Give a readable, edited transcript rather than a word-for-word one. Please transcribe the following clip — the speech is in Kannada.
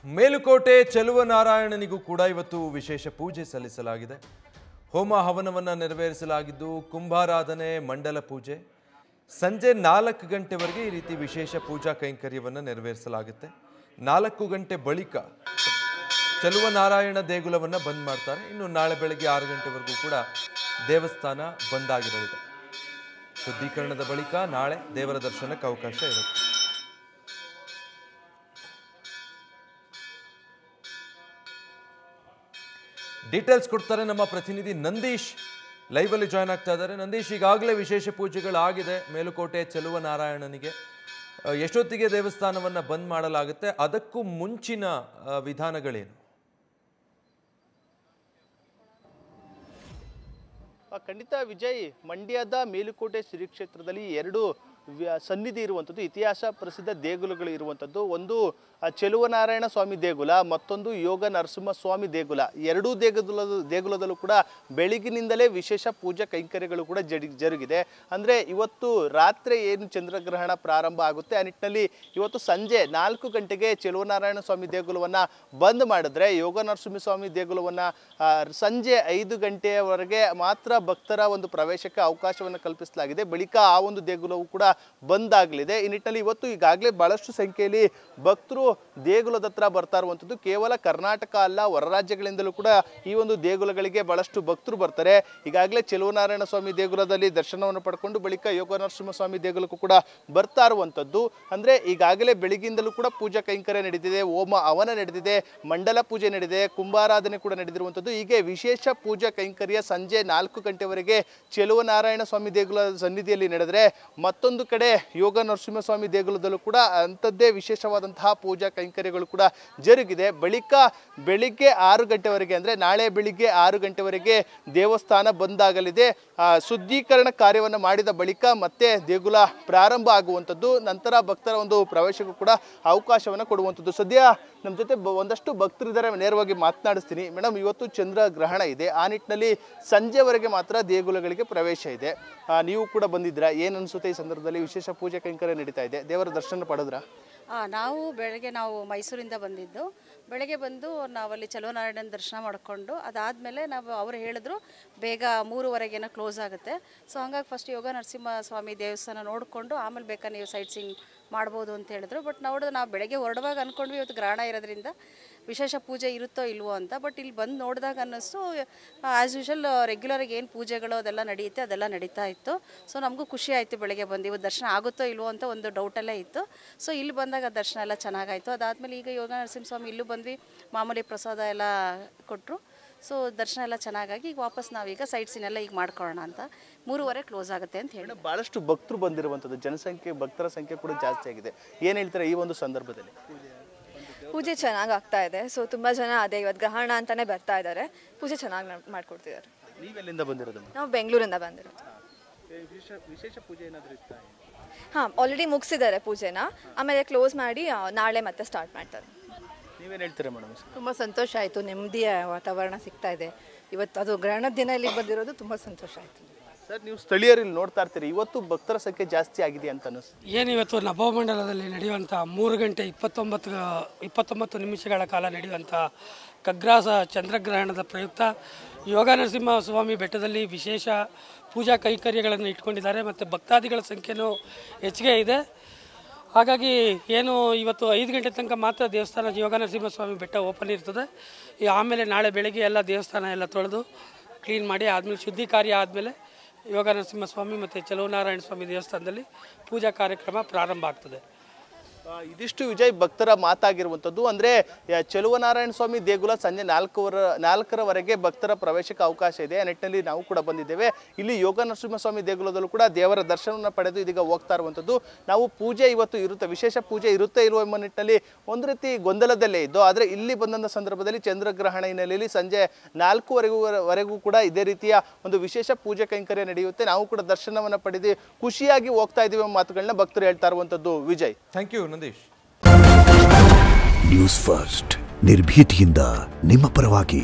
ಮೇಲುಕೋಟೆ ಚೆಲುವನಾರಾಯಣನಿಗೂ ಕೂಡ ಇವತ್ತು ವಿಶೇಷ ಪೂಜೆ ಸಲ್ಲಿಸಲಾಗಿದೆ. ಹೋಮ ಹವನವನ್ನು ನೆರವೇರಿಸಲಾಗಿದ್ದು ಕುಂಭಾರಾಧನೆ, ಮಂಡಲ ಪೂಜೆ ಸಂಜೆ 4 ಗಂಟೆವರೆಗೆ ಈ ರೀತಿ ವಿಶೇಷ ಪೂಜಾ ಕೈಂಕರ್ಯವನ್ನು ನೆರವೇರಿಸಲಾಗುತ್ತೆ. 4 ಗಂಟೆ ಬಳಿಕ ಚೆಲುವನಾರಾಯಣ ದೇಗುಲವನ್ನು ಬಂದ್ ಮಾಡ್ತಾರೆ. ಇನ್ನು ನಾಳೆ ಬೆಳಗ್ಗೆ 6 ಗಂಟೆವರೆಗೂ ಕೂಡ ದೇವಸ್ಥಾನ ಬಂದ್ ಆಗಿರಲಿದೆ. ಶುದ್ಧೀಕರಣದ ಬಳಿಕ ನಾಳೆ ದೇವರ ದರ್ಶನಕ್ಕೆ ಅವಕಾಶ ಇರುತ್ತೆ. ಡೀಟೇಲ್ಸ್ ಕೊಡ್ತಾರೆ ನಮ್ಮ ಪ್ರತಿನಿಧಿ ನಂದೀಶ್, ಲೈವ್ ಅಲ್ಲಿ ಜಾಯ್ನ್ ಆಗ್ತಾ ಇದ್ದಾರೆ. ನಂದೀಶ್, ಈಗಾಗಲೇ ವಿಶೇಷ ಪೂಜೆಗಳಾಗಿದೆ ಮೇಲುಕೋಟೆ ಚೆಲುವನಾರಾಯಣನಿಗೆ. ಎಷ್ಟೊತ್ತಿಗೆ ದೇವಸ್ಥಾನವನ್ನ ಬಂದ್ ಮಾಡಲಾಗುತ್ತೆ? ಅದಕ್ಕೂ ಮುಂಚಿನ ವಿಧಾನಗಳೇನು? ಖಂಡಿತ ವಿಜಯ್, ಮಂಡ್ಯದ ಮೇಲುಕೋಟೆ ಶ್ರೀ ಕ್ಷೇತ್ರದಲ್ಲಿ 2 ಸನ್ನಿಧಿ ಇರುವಂಥದ್ದು, ಇತಿಹಾಸ ಪ್ರಸಿದ್ಧ ದೇಗುಲಗಳು ಇರುವಂಥದ್ದು. ಒಂದು ಚೆಲುವನಾರಾಯಣ ಸ್ವಾಮಿ ದೇಗುಲ, ಮತ್ತೊಂದು ಯೋಗ ನರಸಿಂಹ ಸ್ವಾಮಿ ದೇಗುಲ. 2 ದೇಗುಲದಲ್ಲೂ ಕೂಡ ಬೆಳಗಿನಿಂದಲೇ ವಿಶೇಷ ಪೂಜಾ ಕೈಂಕರ್ಯಗಳು ಕೂಡ ಜರುಗಿದೆ. ಅಂದರೆ ಇವತ್ತು ರಾತ್ರಿ ಏನು ಚಂದ್ರಗ್ರಹಣ ಪ್ರಾರಂಭ ಆಗುತ್ತೆ, ಆ ನಿಟ್ಟಿನಲ್ಲಿ ಇವತ್ತು ಸಂಜೆ 4 ಗಂಟೆಗೆ ಚೆಲುವನಾರಾಯಣ ಸ್ವಾಮಿ ದೇಗುಲವನ್ನು ಬಂದ್ ಮಾಡಿದ್ರೆ, ಯೋಗ ನರಸಿಂಹ ಸ್ವಾಮಿ ದೇಗುಲವನ್ನು ಸಂಜೆ 5 ಗಂಟೆಯವರೆಗೆ ಮಾತ್ರ ಭಕ್ತರ ಒಂದು ಪ್ರವೇಶಕ್ಕೆ ಅವಕಾಶವನ್ನು ಕಲ್ಪಿಸಲಾಗಿದೆ. ಬಳಿಕ ಆ ಒಂದು ದೇಗುಲವು ಕೂಡ ಬಂದ್ ಆಗಲಿದೆ. ಈ ನಿಟ್ಟಿನಲ್ಲಿ ಇವತ್ತು ಈಗಾಗಲೇ ಬಹಳಷ್ಟು ಸಂಖ್ಯೆಯಲ್ಲಿ ಭಕ್ತರು ದೇಗುಲದ ಹತ್ರ ಬರ್ತಾ ಇರುವಂಥದ್ದು. ಕೇವಲ ಕರ್ನಾಟಕ ಅಲ್ಲ, ಹೊರ ರಾಜ್ಯಗಳಿಂದಲೂ ಕೂಡ ಈ ಒಂದು ದೇಗುಲಗಳಿಗೆ ಬಹಳಷ್ಟು ಭಕ್ತರು ಬರ್ತಾರೆ. ಈಗಾಗಲೇ ಚೆಲುವನಾರಾಯಣ ಸ್ವಾಮಿ ದೇಗುಲದಲ್ಲಿ ದರ್ಶನವನ್ನು ಪಡ್ಕೊಂಡು ಬಳಿಕ ಯೋಗ ನರಸಿಂಹ ಸ್ವಾಮಿ ದೇಗುಲಕ್ಕೂ ಕೂಡ ಬರ್ತಾ ಇರುವಂಥದ್ದು. ಅಂದರೆ ಈಗಾಗಲೇ ಬೆಳಗ್ಗಿಂದಲೂ ಕೂಡ ಪೂಜಾ ಕೈಂಕರ್ಯ ನಡೆದಿದೆ, ಹೋಮ ಹವನ ನಡೆದಿದೆ, ಮಂಡಲ ಪೂಜೆ ನಡೆದಿದೆ, ಕುಂಭಾರಾಧನೆ ಕೂಡ ನಡೆದಿರುವಂಥದ್ದು. ಹೀಗೆ ವಿಶೇಷ ಪೂಜಾ ಕೈಂಕರ್ಯ ಸಂಜೆ 4 ಗಂಟೆವರೆಗೆ ಚೆಲುವನಾರಾಯಣ ಸ್ವಾಮಿ ದೇಗುಲ ಸನ್ನಿಧಿಯಲ್ಲಿ ನಡೆದರೆ, ಮತ್ತೊಂದು ಕಡೆ ಯೋಗ ನರಸಿಂಹ ಸ್ವಾಮಿ ದೇಗುಲದಲ್ಲೂ ಕೂಡ ಅಂಥದ್ದೇ ವಿಶೇಷವಾದಂತಹ ಪೂಜಾ ಕೈಂಕರ್ಯಗಳು ಕೂಡ ಜರುಗಿದೆ. ಬಳಿಕ ಬೆಳಿಗ್ಗೆ 6 ಗಂಟೆವರೆಗೆ, ಅಂದರೆ ನಾಳೆ ಬೆಳಿಗ್ಗೆ 6 ಗಂಟೆವರೆಗೆ ದೇವಸ್ಥಾನ ಬಂದಾಗಲಿದೆ. ಶುದ್ಧೀಕರಣ ಕಾರ್ಯವನ್ನು ಮಾಡಿದ ಬಳಿಕ ಮತ್ತೆ ದೇಗುಲ ಪ್ರಾರಂಭ ಆಗುವಂಥದ್ದು. ನಂತರ ಭಕ್ತರ ಒಂದು ಪ್ರವೇಶಕ್ಕೂ ಕೂಡ ಅವಕಾಶವನ್ನು ಕೊಡುವಂಥದ್ದು. ಸದ್ಯ ನಮ್ಮ ಜೊತೆ ಒಂದಷ್ಟು ಭಕ್ತರಿದ್ದಾರೆ, ನೇರವಾಗಿ ಮಾತನಾಡಿಸ್ತೀನಿ. ಮೇಡಮ್, ಇವತ್ತು ಚಂದ್ರಗ್ರಹಣ ಇದೆ, ಆ ನಿಟ್ಟಿನಲ್ಲಿ ಸಂಜೆವರೆಗೆ ಮಾತ್ರ ದೇಗುಲಗಳಿಗೆ ಪ್ರವೇಶ ಇದೆ. ನೀವು ಕೂಡ ಬಂದಿದ್ದೀರಾ, ಏನು ಅನಿಸುತ್ತೆ ಈ ಸಂದರ್ಭದಲ್ಲಿ? ವಿಶೇಷ ಪೂಜೆ ಕೈಂಕರ್ಯ ನಡೀತಾ ಇದೆ, ದೇವರ ದರ್ಶನ ಪಡೆದ್ರಾ? ನಾವು ಬೆಳಗ್ಗೆ ಮೈಸೂರಿಂದ ಬಂದಿದ್ದು. ಬೆಳಗ್ಗೆ ಬಂದು ನಾವಲ್ಲಿ ಚೆಲುವನಾರಾಯಣನ ದರ್ಶನ ಮಾಡಿಕೊಂಡು ಅದಾದಮೇಲೆ ಅವರು ಹೇಳಿದ್ರು ಬೇಗ 3:15 ಕ್ಲೋಸ್ ಆಗುತ್ತೆ. ಸೊ ಹಂಗಾಗಿ ಫಸ್ಟ್ ಯೋಗ ನರಸಿಂಹ ಸ್ವಾಮಿ ದೇವಸ್ಥಾನ ನೋಡಿಕೊಂಡು ಆಮೇಲೆ ಬೇಕಾ ನೀವು ಸೈಟ್ ಸೀಯಿಂಗ್ ಮಾಡ್ಬೋದು ಅಂತ ಹೇಳಿದ್ರು. ಬಟ್ ನಾವು ಬೆಳಗ್ಗೆ ಹೊರಡುವಾಗ ಅಂದ್ಕೊಂಡ್ವಿ ಇವತ್ತು ಗ್ರಹಣ ಇರೋದ್ರಿಂದ ವಿಶೇಷ ಪೂಜೆ ಇರುತ್ತೋ ಇಲ್ವೋ ಅಂತ. ಬಟ್ ಇಲ್ಲಿ ಬಂದು ನೋಡಿದಾಗ ಅನ್ನಿಸ್ತು ಆ್ಯಸ್ ಯೂಶಲ್ ರೆಗ್ಯುಲರಾಗಿ ಏನು ಪೂಜೆಗಳು ಅದೆಲ್ಲ ನಡೆಯುತ್ತೆ ಅದೆಲ್ಲ ನಡೀತಾ ಇತ್ತು. ಸೊ ನಮಗೂ ಖುಷಿ ಆಯಿತು ಬೆಳಗ್ಗೆ ಬಂದು. ಇವತ್ತು ದರ್ಶನ ಆಗುತ್ತೋ ಇಲ್ವೋ ಅಂತ ಒಂದು ಡೌಟಲ್ಲೇ ಇತ್ತು. ಸೊ ಇಲ್ಲಿ ಬಂದಾಗ ದರ್ಶನ ಎಲ್ಲ ಚೆನ್ನಾಗಾಯಿತು. ಅದಾದಮೇಲೆ ಈಗ ಯೋಗ ನರಸಿಂಹ ಸ್ವಾಮಿ ಇಲ್ಲೂ ಬಂದ್ವಿ, ಮಾಮೂಲಿ ಪ್ರಸಾದ ಎಲ್ಲ ಕೊಟ್ಟರು. ಸೊ ದರ್ಶನ ಎಲ್ಲ ಚೆನ್ನಾಗಾಗಿ ಈಗ ವಾಪಸ್ ನಾವೀಗ ಸೈಟ್ ಸೀನೆಲ್ಲ ಈಗ ಮಾಡ್ಕೊಳ್ಳೋಣ ಅಂತ. 3:15 ಕ್ಲೋಸ್ ಆಗುತ್ತೆ ಅಂತ ಹೇಳಿ. ಭಾಳಷ್ಟು ಭಕ್ತರು ಬಂದಿರುವಂಥದ್ದು, ಭಕ್ತರ ಸಂಖ್ಯೆ ಕೂಡ ಜಾಸ್ತಿ ಆಗಿದೆ. ಏನು ಹೇಳ್ತಾರೆ ಈ ಒಂದು ಸಂದರ್ಭದಲ್ಲಿ? ಪೂಜೆ ಚೆನ್ನಾಗಿ ಆಗ್ತಾ ಇದೆ. ಸೊ ತುಂಬ ಜನ ಅದೇ ಇವತ್ತು ಗ್ರಹಣ ಅಂತಾನೆ ಬರ್ತಾ ಇದ್ದಾರೆ, ಪೂಜೆ ಚೆನ್ನಾಗಿ ಮಾಡ್ಕೊಡ್ತಿದ್ದಾರೆ. ನೀವೆಲ್ಲಿಂದ ಬಂದಿರೋದು? ನಾವು ಬೆಂಗಳೂರಿಂದ ಬಂದಿರೋದು. ವಿಶೇಷ ಪೂಜೆ ಏನಾದರೂ ಇತ್ತಾ? ಹಾಂ, ಆಲ್ರೆಡಿ ಮುಗಿಸಿದ್ದಾರೆ ಪೂಜೆನ, ಆಮೇಲೆ ಕ್ಲೋಸ್ ಮಾಡಿ ನಾಳೆ ಮತ್ತೆ ಸ್ಟಾರ್ಟ್ ಮಾಡ್ತಾರೆ. ನೀವೇನು ಹೇಳ್ತೀರಾ ಮೇಡಮ್? ತುಂಬ ಸಂತೋಷ ಆಯಿತು, ನೆಮ್ಮದಿಯ ವಾತಾವರಣ ಸಿಗ್ತಾ ಇದೆ. ಇವತ್ತು ಅದು ಗ್ರಹಣದ ದಿನ ಇಲ್ಲಿಗೆ ಬಂದಿರೋದು ತುಂಬ ಸಂತೋಷ ಆಯಿತು. ಸರ್, ನೀವು ಸ್ಥಳೀಯರಲ್ಲಿ ನೋಡ್ತಾ ಇರ್ತೀರಿ, ಇವತ್ತು ಭಕ್ತರ ಸಂಖ್ಯೆ ಜಾಸ್ತಿ ಆಗಿದೆ ಅಂತ ಅನಿಸ್ತು. ಏನು ಇವತ್ತು ನಭೋಮಂಡಲದಲ್ಲಿ ನಡೆಯುವಂಥ 3 ಗಂಟೆ 29 ನಿಮಿಷಗಳ ಕಾಲ ನಡೆಯುವಂಥ ಖಗ್ರಾಸ ಚಂದ್ರಗ್ರಹಣದ ಪ್ರಯುಕ್ತ ಯೋಗ ನರಸಿಂಹ ಸ್ವಾಮಿ ಬೆಟ್ಟದಲ್ಲಿ ವಿಶೇಷ ಪೂಜಾ ಕೈಂಕರ್ಯಗಳನ್ನು ಇಟ್ಕೊಂಡಿದ್ದಾರೆ ಮತ್ತು ಭಕ್ತಾದಿಗಳ ಸಂಖ್ಯೆಯೂ ಹೆಚ್ಚಿಗೆ ಇದೆ. ಹಾಗಾಗಿ ಏನು ಇವತ್ತು 5 ಗಂಟೆ ತನಕ ಮಾತ್ರ ದೇವಸ್ಥಾನ ಯೋಗ ನರಸಿಂಹ ಸ್ವಾಮಿ ಬೆಟ್ಟ ಓಪನ್ ಇರ್ತದೆ. ಆಮೇಲೆ ನಾಳೆ ಬೆಳಗ್ಗೆ ಎಲ್ಲ ದೇವಸ್ಥಾನ ಎಲ್ಲ ತೊಳೆದು ಕ್ಲೀನ್ ಮಾಡಿ ಆದಮೇಲೆ ಶುದ್ಧಿ ಕಾರ್ಯ ಆದಮೇಲೆ ಯೋಗ ನರಸಿಂಹ ಸ್ವಾಮಿ ಮತ್ತು ಚೆಲುವನಾರಾಯಣ ಸ್ವಾಮಿ ದೇವಸ್ಥಾನದಲ್ಲಿ ಪೂಜಾ ಕಾರ್ಯಕ್ರಮ ಪ್ರಾರಂಭ ಆಗ್ತದೆ. ಇದಿಷ್ಟು ವಿಜಯ್ ಭಕ್ತರ ಮಾತಾಗಿರುವಂಥದ್ದು. ಅಂದರೆ ಚೆಲುವನಾರಾಯಣ ಸ್ವಾಮಿ ದೇಗುಲ ಸಂಜೆ 4ರವರೆಗೆ ಭಕ್ತರ ಪ್ರವೇಶಕ್ಕೆ ಅವಕಾಶ ಇದೆ. ಆ ನಿಟ್ಟಿನಲ್ಲಿ ನಾವು ಕೂಡ ಬಂದಿದ್ದೇವೆ. ಇಲ್ಲಿ ಯೋಗ ನರಸಿಂಹ ಸ್ವಾಮಿ ದೇಗುಲದಲ್ಲೂ ಕೂಡ ದೇವರ ದರ್ಶನವನ್ನು ಪಡೆದು ಇದೀಗ ಹೋಗ್ತಾ ಇರುವಂಥದ್ದು. ನಾವು ಪೂಜೆ ಇವತ್ತು ಇರುತ್ತೆ, ವಿಶೇಷ ಪೂಜೆ ಇರುತ್ತೆ ಇಲ್ವೋ ಎಂಬ ನಿಟ್ಟಿನಲ್ಲಿ ಒಂದು ರೀತಿ ಗೊಂದಲದಲ್ಲೇ ಇದ್ದು, ಆದರೆ ಇಲ್ಲಿ ಬಂದಂಥ ಸಂದರ್ಭದಲ್ಲಿ ಚಂದ್ರಗ್ರಹಣ ಹಿನ್ನೆಲೆಯಲ್ಲಿ ಸಂಜೆ 4ವರೆಗೂ ಕೂಡ ಇದೇ ರೀತಿಯ ಒಂದು ವಿಶೇಷ ಪೂಜೆ ಕೈಂಕರ್ಯ ನಡೆಯುತ್ತೆ. ನಾವು ಕೂಡ ದರ್ಶನವನ್ನು ಪಡೆದು ಖುಷಿಯಾಗಿ ಹೋಗ್ತಾ ಇದ್ದೀವಿ ಎಂಬ ಮಾತುಗಳನ್ನ ಭಕ್ತರು ಹೇಳ್ತಾ ಇರುವಂಥದ್ದು. Vijay, thank you Nandish. News first, ನಿರ್ಭೀತಿಯಿಂದ ನಿಮ್ಮ ಪರವಾಗಿ.